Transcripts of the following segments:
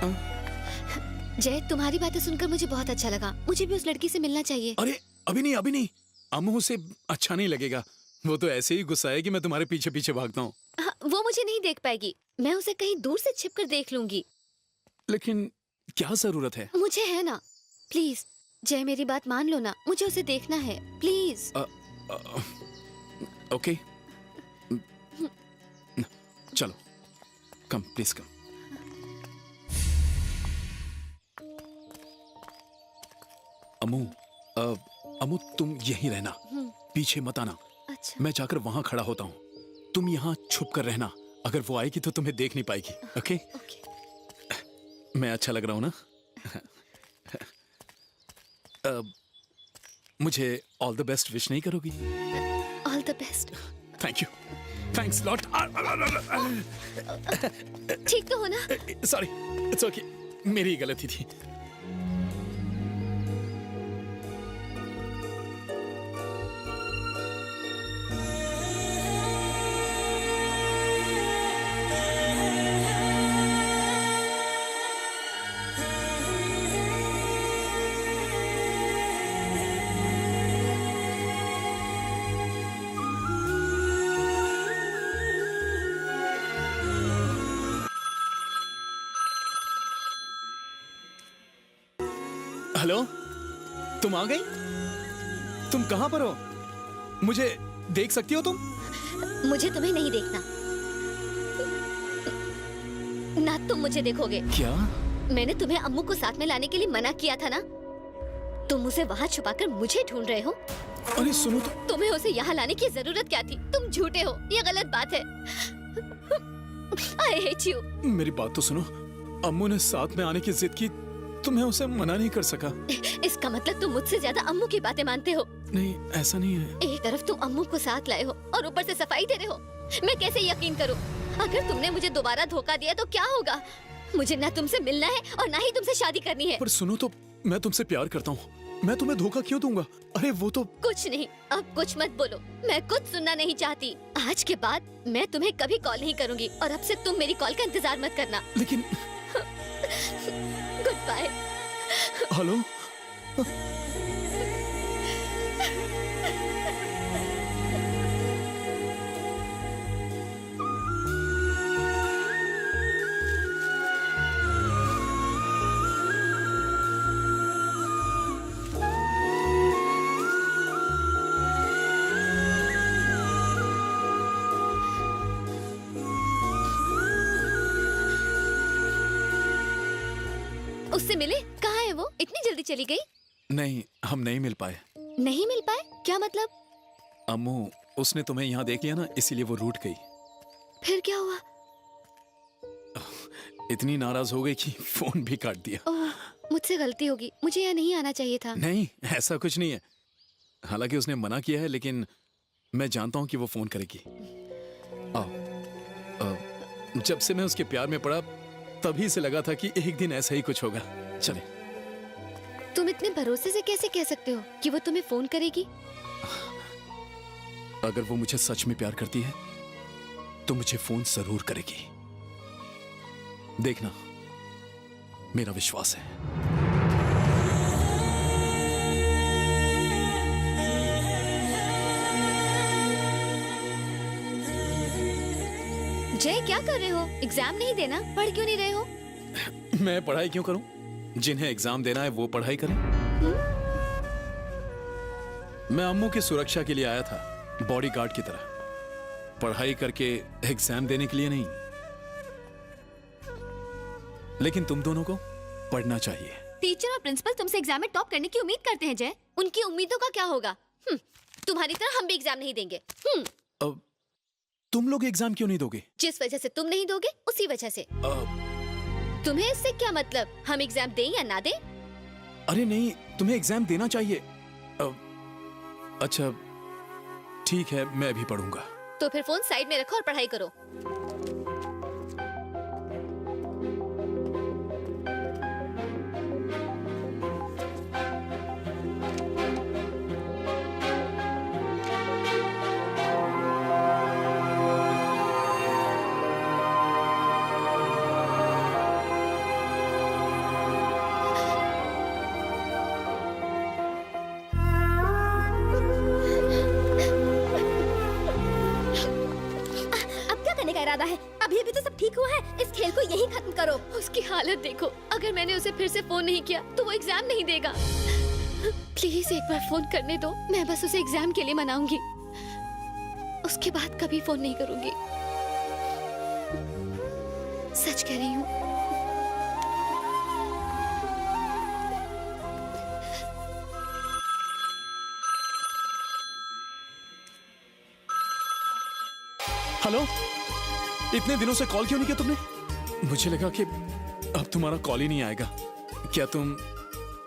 जय, तुम्हारी बातें सुनकर मुझे बहुत अच्छा लगा। मुझे भी उस लड़की से मिलना चाहिए। अरे अभी नहीं, अभी नहीं। अम्मू से अच्छा नहीं लगेगा। वो तो ऐसे ही गुस्सा है कि मैं तुम्हारे पीछे पीछे भागता हूँ। हाँ, वो मुझे नहीं देख पाएगी। मैं उसे कहीं दूर से छिपकर देख लूंगी। लेकिन क्या जरूरत है? मुझे है ना। प्लीज जय, मेरी बात मान लो ना। मुझे उसे देखना है, प्लीज। ओके, चलो, कम प्लीज कम। अम्मू, अम्मू तुम यहीं रहना, पीछे मत आना। अच्छा। मैं जाकर वहां खड़ा होता हूँ, तुम यहाँ छुप कर रहना। अगर वो आएगी तो तुम्हें देख नहीं पाएगी। ओके? मैं अच्छा लग रहा हूँ ना? मुझे ऑल द बेस्ट विश नहीं करोगी? All the best. Thank you, thanks lot. ठीक तो हो ना? सॉरी, इट्स ओके, मेरी गलती थी। हेलो, तुम आ गई? तुम कहां पर हो? मुझे देख सकती हो तुम? मुझे तुम्हें नहीं देखना ना, तुम मुझे देखोगे। क्या? मैंने तुम्हें अम्मू को साथ में लाने के लिए मना किया था ना। तुम उसे वहाँ छुपाकर मुझे ढूंढ रहे हो। अरे सुनो तो। तुम्हें उसे यहाँ लाने की जरूरत क्या थी? तुम झूठे हो, ये गलत बात है। I hate you। मेरी बात तो सुनो। अम्मू ने साथ में आने की जिद की तो मैं उसे मना नहीं कर सका। इसका मतलब तुम मुझसे ज्यादा अम्मू की बातें मानते हो। नहीं, ऐसा नहीं है। एक तरफ तुम अम्मू को साथ लाए हो और ऊपर से सफाई दे रहे हो। मैं कैसे यकीन करूं? अगर तुमने मुझे दोबारा धोखा दिया तो क्या होगा? मुझे ना तुमसे मिलना है और ना ही तुमसे शादी करनी है। पर सुनो तो, मैं तुमसे प्यार करता हूँ। मैं तुम्हें धोखा क्यों दूंगा? अरे वो तो। कुछ नहीं, अब कुछ मत बोलो। मैं कुछ सुनना नहीं चाहती। आज के बाद मैं तुम्हें कभी कॉल नहीं करूंगी और अब से तुम मेरी कॉल का इंतजार मत करना। लेकिन गुड बाय। हेलो। उससे मिले? कहाँ है वो? इतनी जल्दी चली गई? नहीं, हम नहीं मिल पाए। नहीं मिल पाए? क्या मतलब? अम्मू, उसने तुम्हें यहाँ देख लिया ना, इसीलिए वो रूठ गई। फिर क्या हुआ? इतनी नाराज हो गई कि फोन भी काट दिया। ओह, मुझसे गलती होगी। मुझे यहाँ नहीं आना चाहिए था। नहीं, ऐसा कुछ नहीं है। हालांकि उसने मना किया है, लेकिन मैं जानता हूँ कि वो फोन करेगी। जब से मैं उसके प्यार में पड़ा, तभी से लगा था कि एक दिन ऐसा ही कुछ होगा। चले। तुम इतने भरोसे से कैसे कह सकते हो कि वो तुम्हें फोन करेगी? अगर वो मुझे सच में प्यार करती है तो मुझे फोन जरूर करेगी। देखना, मेरा विश्वास है। जय, क्या कर रहे हो? एग्जाम नहीं देना? पढ़ क्यों नहीं रहे हो? मैं पढ़ाई क्यों करूं? जिन्हें एग्जाम देना है वो पढ़ाई करें। मैं अम्मू की सुरक्षा के लिए आया था, बॉडीगार्ड की तरह। पढ़ाई करके एग्जाम देने के लिए नहीं। लेकिन तुम दोनों को पढ़ना चाहिए। टीचर और प्रिंसिपल तुमसे एग्जाम में टॉप करने की उम्मीद करते हैं जय। उनकी उम्मीदों का क्या होगा? तुम्हारी तरह हम भी एग्जाम नहीं देंगे। अब तुम लोग एग्जाम क्यों नहीं दोगे? जिस वजह से तुम नहीं दोगे, उसी वजह से। तुम्हें इससे क्या मतलब? हम एग्जाम दें या ना दें? अरे नहीं, तुम्हें एग्जाम देना चाहिए। अच्छा ठीक है, मैं भी पढ़ूंगा। तो फिर फोन साइड में रखो और पढ़ाई करो। इस खेल को यही खत्म करो। उसकी हालत देखो, अगर मैंने उसे फिर से फोन नहीं किया तो वो एग्जाम नहीं देगा। प्लीज एक बार फोन करने दो, मैं बस उसे एग्जाम के लिए मनाऊंगी। उसके बाद कभी फोन नहीं करूंगी। सच कह रही हूँ। हेलो, इतने दिनों से कॉल क्यों नहीं किया तुमने? मुझे लगा कि अब तुम्हारा कॉल ही नहीं आएगा। क्या तुम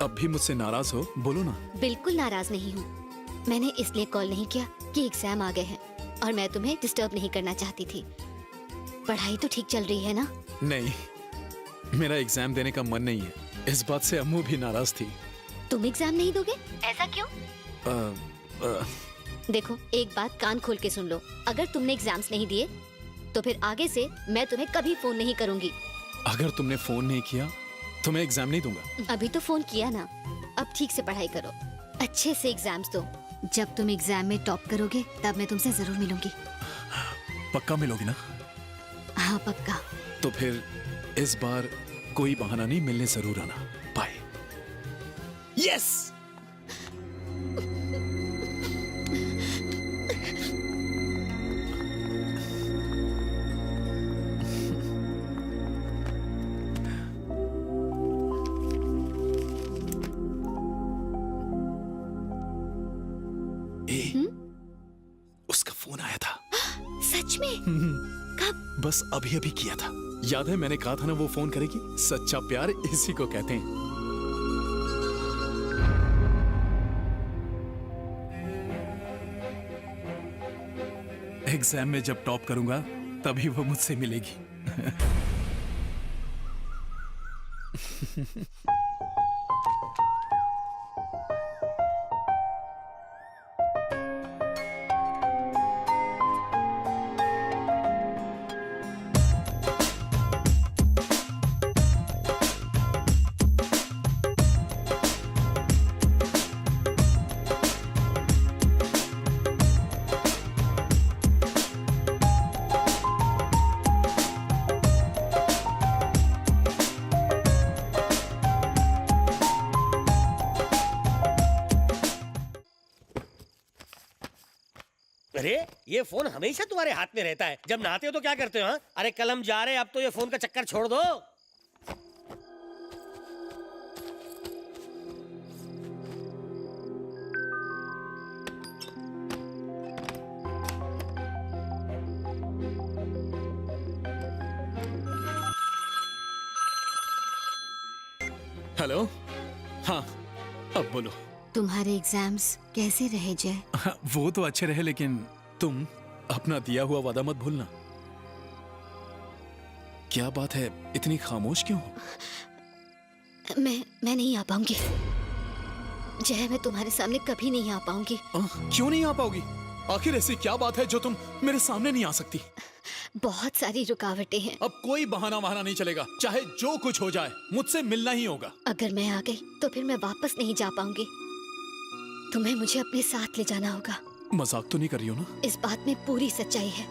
अब भी मुझसे नाराज हो? बोलो ना। बिल्कुल नाराज नहीं हूँ। मैंने इसलिए कॉल नहीं किया कि एग्जाम आ गए हैं और मैं तुम्हें डिस्टर्ब नहीं करना चाहती थी। पढ़ाई तो ठीक चल रही है ना? नहीं, मेरा एग्जाम देने का मन नहीं है। इस बात से अम्मू भी नाराज थी। तुम एग्जाम नहीं दोगे? ऐसा क्यों? देखो, एक बात कान खोल के सुन लो। अगर तुमने एग्जाम्स नहीं दिए तो फिर आगे से मैं तुम्हें कभी फोन नहीं करूंगी। अगर तुमने फोन नहीं किया तो मैं एग्जाम नहीं दूंगा। अभी तो फोन किया ना, अब ठीक से पढ़ाई करो, अच्छे से एग्जाम्स दो। जब तुम एग्जाम में टॉप करोगे तब मैं तुमसे जरूर मिलूंगी। पक्का मिलोगी ना? हाँ पक्का। तो फिर इस बार कोई बहाना नहीं, मिलने जरूर आना। बाय। यस। उसका फोन आया था। सच में? कब? बस अभी अभी किया था। याद है मैंने कहा था ना वो फोन करेगी। सच्चा प्यार इसी को कहते हैं। एग्जाम में जब टॉप करूंगा तभी वो मुझसे मिलेगी। अरे ये फोन हमेशा तुम्हारे हाथ में रहता है। जब नहाते हो तो क्या करते हो? हाँ? अरे कल हम जा रहे हैं, अब तो ये फोन का चक्कर छोड़ दो। हेलो। हाँ, अब बोलो। तुम्हारे एग्जाम्स कैसे रहे जय? वो तो अच्छे रहे, लेकिन तुम अपना दिया हुआ वादा मत भूलना। क्या बात है, इतनी खामोश क्यों हो? मैं नहीं आ पाऊंगी जय, मैं तुम्हारे सामने कभी नहीं आ पाऊंगी। क्यों नहीं आ पाओगी? आखिर ऐसी क्या बात है जो तुम मेरे सामने नहीं आ सकती? बहुत सारी रुकावटें हैं। अब कोई बहाना नहीं चलेगा। चाहे जो कुछ हो जाए, मुझसे मिलना ही होगा। अगर मैं आ गई तो फिर मैं वापस नहीं जा पाऊंगी। तुम्हें मुझे अपने साथ ले जाना होगा। मजाक तो नहीं कर रही हो ना? इस बात में पूरी सच्चाई है।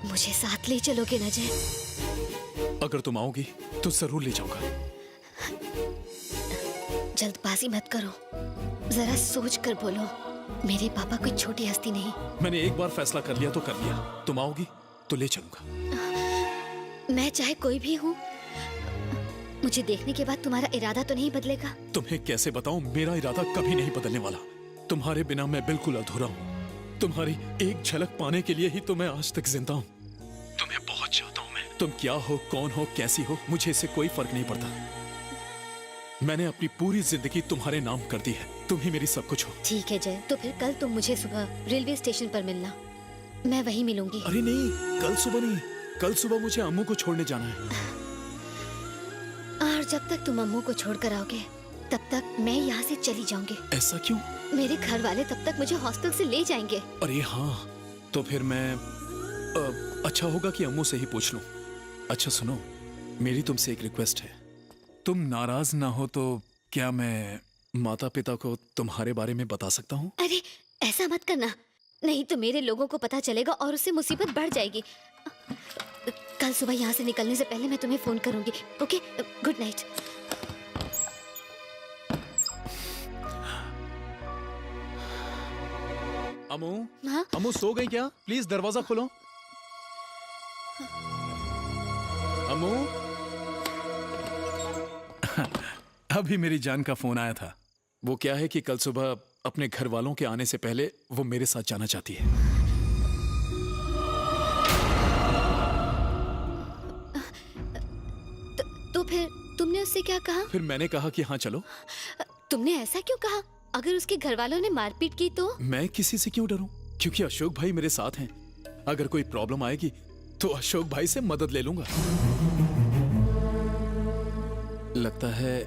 मुझे साथ ले चलोगे ना जय? अगर तुम आओगी तो जरूर ले जाऊंगा। जल्दबाजी मत करो, जरा सोच कर बोलो। मेरे पापा कोई छोटी हस्ती नहीं। मैंने एक बार फैसला कर लिया तो कर लिया। तुम आओगी तो ले चलूंगा। मैं चाहे कोई भी हूँ, मुझे देखने के बाद तुम्हारा इरादा तो नहीं बदलेगा? तुम्हें कैसे बताऊं, मेरा इरादा कभी नहीं बदलने वाला। तुम्हारे बिना मैं बिल्कुल अधूरा हूँ। तुम्हारी एक झलक पाने के लिए ही तो मैं आज तक जिंदा हूँ। तुम्हें बहुत चाहता हूँ मैं। तुम क्या हो, कौन हो, कैसी हो, मुझे इससे कोई फर्क नहीं पड़ता। मैंने अपनी पूरी जिंदगी तुम्हारे नाम कर दी है। तुम ही मेरी सब कुछ हो। ठीक है जय, तो फिर कल तुम मुझे सुबह रेलवे स्टेशन पर मिलना, मैं वहीं मिलूंगी। अरे नहीं, कल सुबह नहीं। कल सुबह मुझे अम्मू को छोड़ने जाना है। और जब तक तुम अम्मू को छोड़ कर आओगे तब तक मैं यहाँ से चली जाऊंगी। ऐसा क्यों? मेरे घर वाले तब तक मुझे हॉस्टल से ले जाएंगे। अरे हाँ, तो फिर मैं अच्छा होगा कि अम्मू से ही पूछ लूं। अच्छा सुनो, मेरी तुमसे एक रिक्वेस्ट है। तुम नाराज ना हो तो क्या मैं माता पिता को तुम्हारे बारे में बता सकता हूँ? अरे ऐसा मत करना, नहीं तो मेरे लोगों को पता चलेगा और उससे मुसीबत बढ़ जाएगी। कल सुबह यहाँ से निकलने से पहले मैं तुम्हें फोन करूंगी। Okay, good night. अमू, हाँ? अमू सो गई क्या? प्लीज दरवाजा खोलो। अमू, अभी मेरी जान का फोन आया था। वो क्या है कि कल सुबह अपने घर वालों के आने से पहले वो मेरे साथ जाना चाहती है। तो फिर तुमने उससे क्या कहा? फिर मैंने कहा कि हाँ चलो। तुमने ऐसा क्यों कहा? अगर उसके घर वालों ने मारपीट की तो? मैं किसी से क्यों डरूं? क्योंकि अशोक भाई मेरे साथ हैं। अगर कोई प्रॉब्लम आएगी तो अशोक भाई से मदद ले लूंगा। लगता है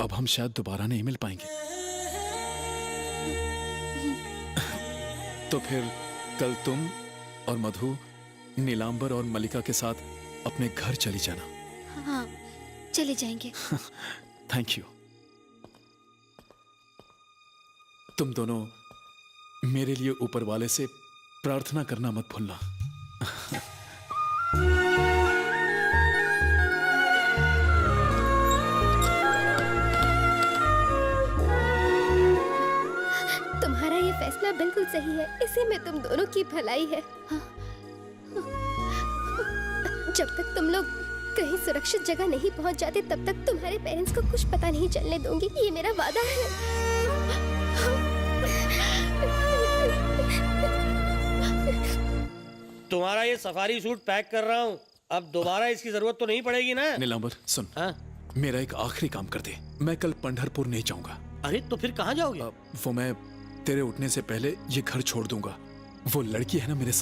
अब हम शायद दोबारा नहीं मिल पाएंगे। तो फिर कल तुम और मधु, नीलांबर और मलिका के साथ अपने घर चली जाना। हाँ, चले जाएंगे। Thank you. तुम दोनों मेरे लिए ऊपर वाले से प्रार्थना करना मत भूलना। तुम्हारा ये फैसला बिल्कुल सही है। इसी में तुम दोनों की भलाई है। जब तक तुम लोग कहीं सुरक्षित जगह नहीं पहुंच जाते तब तक तुम्हारे पेरेंट्स को कुछ पता नहीं चलने दूंगी। ये मेरा वादा है। तुम्हारा ये सफारी सूट पैक कर रहा हूँ। अब दोबारा इसकी जरूरत तो नहीं पड़ेगी ना? नीलांबर सुन, हाँ? मेरा एक आखिरी काम कर दे। मैं कल पंढरपुर नहीं जाऊंगा। अरे तो फिर कहाँ जाओगे? वो मैं तेरे उठने से पहले ये घर छोड़ दूंगा। वो लड़की है ना मेरे